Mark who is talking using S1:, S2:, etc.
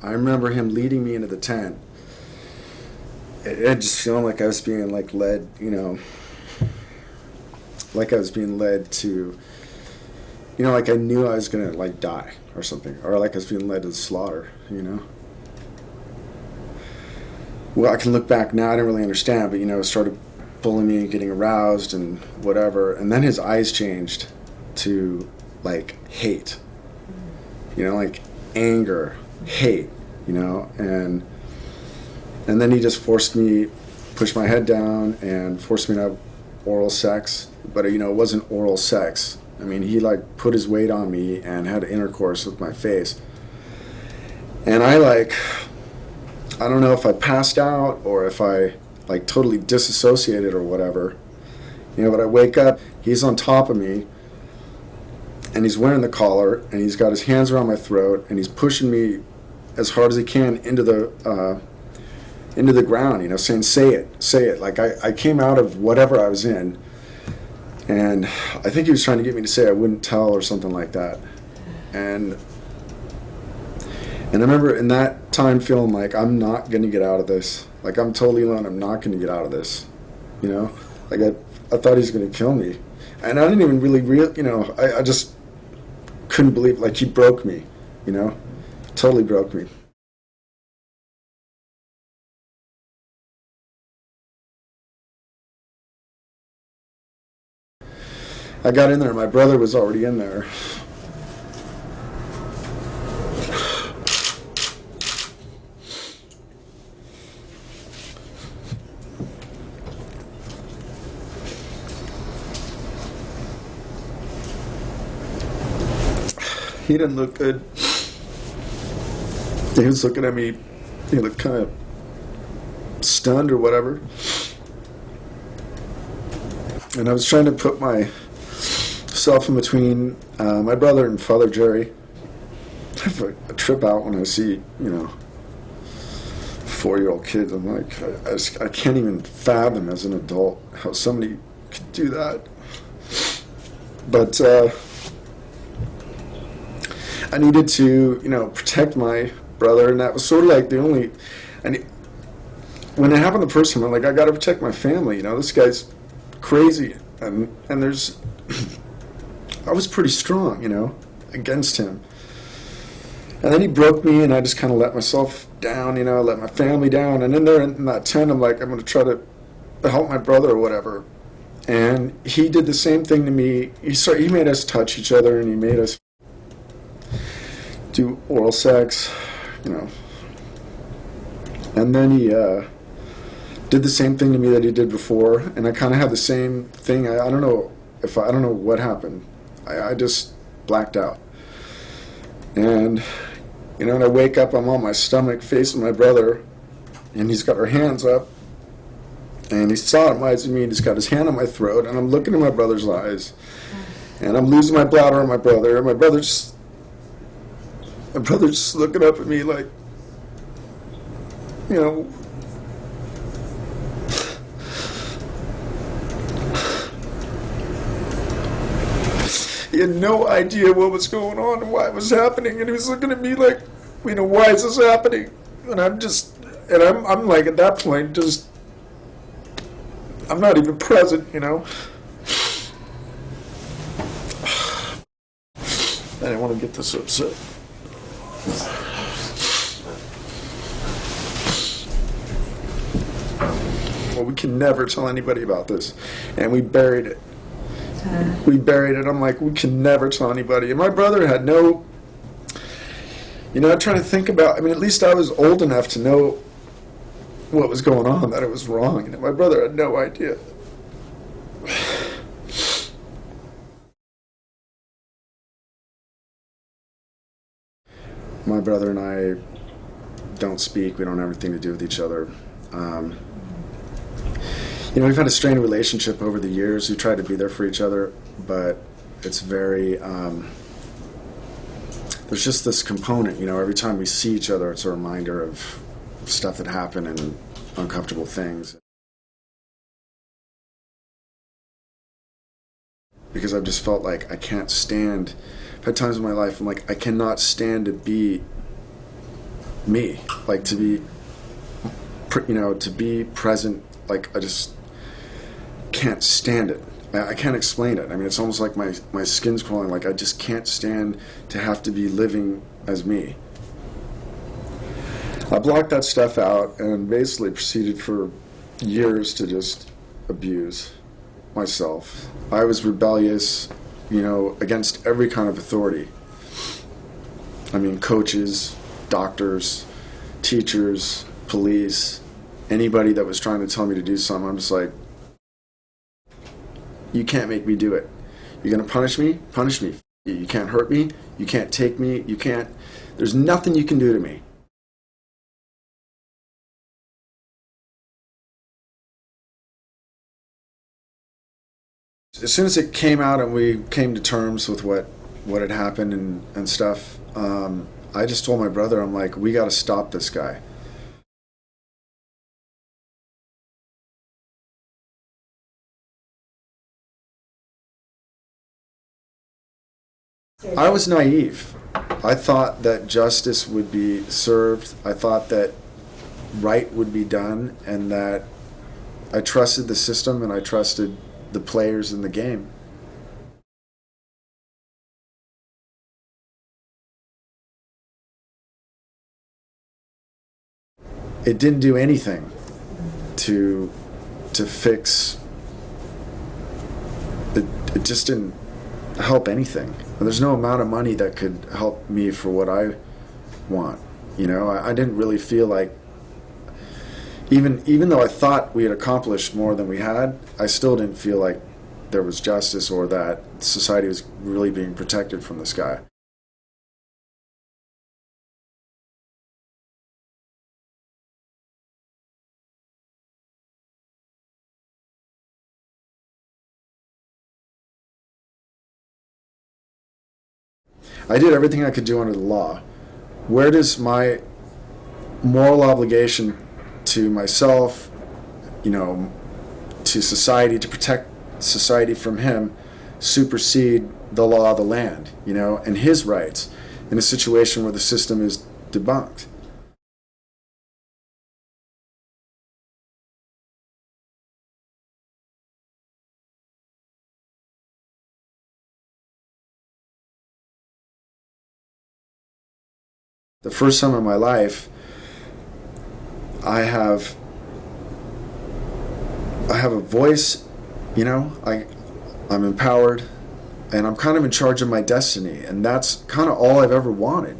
S1: I remember him leading me into the tent. It just feeling like I was being like led, like I was being led to, like I knew I was gonna like die or something, or like I was being led to the slaughter. Well, I can look back now, I didn't really understand, but it started pulling me and getting aroused and whatever, and then his eyes changed to like hate, like anger, hate, and then he just pushed my head down and forced me to have oral sex, but it wasn't oral sex. I mean, he like put his weight on me and had intercourse with my face, and I don't know if I passed out or if I like totally disassociated or whatever, but I wake up, he's on top of me, and he's wearing the collar, and he's got his hands around my throat, and he's pushing me as hard as he can into the ground, saying, say it. Like I came out of whatever I was in, and I think he was trying to get me to say I wouldn't tell or something like that. And I remember in that time feeling like I'm not going to get out of this. Like I'm totally alone. I'm not going to get out of this. Like I thought he was going to kill me. And I didn't even really I just couldn't believe, like he broke me, totally broke me. I got in there, my brother was already in there. He didn't look good. He was looking at me, he looked kind of stunned or whatever. And I was trying to put myself in between my brother and Father Jerry. I have a trip out when I see, 4-year-old kids. I'm like, I can't even fathom as an adult how somebody could do that. But I needed to, protect my brother, and that was sort of like the only. When it happened the first time, I'm like, I got to protect my family. This guy's crazy, and there's. I was pretty strong, against him. And then he broke me, and I just kind of let myself down, let my family down. And in there in that tent, I'm like, I'm going to try to help my brother or whatever. And he did the same thing to me. He made us touch each other, and he made us do oral sex, and then he did the same thing to me that he did before, and I kind of had the same thing. I don't know what happened. I just blacked out, and when I wake up, I'm on my stomach facing my brother, and he's got our hands up, and he's sodomizing me, and he's got his hand on my throat, and I'm looking in my brother's eyes, and I'm losing my bladder on my brother, and my brother's just looking up at me like, he had no idea what was going on and why it was happening, and he was looking at me like, why is this happening? And I'm like, at that point, just, I'm not even present, I didn't want to get this upset. Well, we can never tell anybody about this, and we buried it. I'm like, we can never tell anybody. And my brother had no, I'm trying to think about, at least I was old enough to know what was going on, that it was wrong. My brother had no idea. My brother and I don't speak. We don't have anything to do with each other. We've had a strained relationship over the years. We try to be there for each other, but it's very, there's just this component, every time we see each other, it's a reminder of stuff that happened and uncomfortable things. Because I've just felt like I can't stand, I've had times in my life I'm like, I cannot stand to be me, like to be, to be present. Like I just can't stand it. I can't explain it. I mean, it's almost like my skin's crawling. Like I just can't stand to have to be living as me. I blocked that stuff out and basically proceeded for years to just abuse myself. I was rebellious, against every kind of authority. I mean, coaches, doctors, teachers, police, anybody that was trying to tell me to do something, I'm just like, you can't make me do it. You're going to punish me? Punish me. You can't hurt me. You can't take me. You can't. There's nothing you can do to me. As soon as it came out and we came to terms with what had happened and stuff, I just told my brother, I'm like, we got to stop this guy. I was naive. I thought that justice would be served. I thought that right would be done, and that I trusted the system and I trusted the players in the game. It didn't do anything to fix it. It just didn't help anything. There's no amount of money that could help me for what I want. I didn't really feel like, even though I thought we had accomplished more than we had, I still didn't feel like there was justice or that society was really being protected from this guy. I did everything I could do under the law. Where does my moral obligation to myself, to society, to protect society from him, supersede the law of the land, and his rights in a situation where the system is debunked? The first time in my life, I have a voice, I'm empowered, and I'm kind of in charge of my destiny, and that's kind of all I've ever wanted.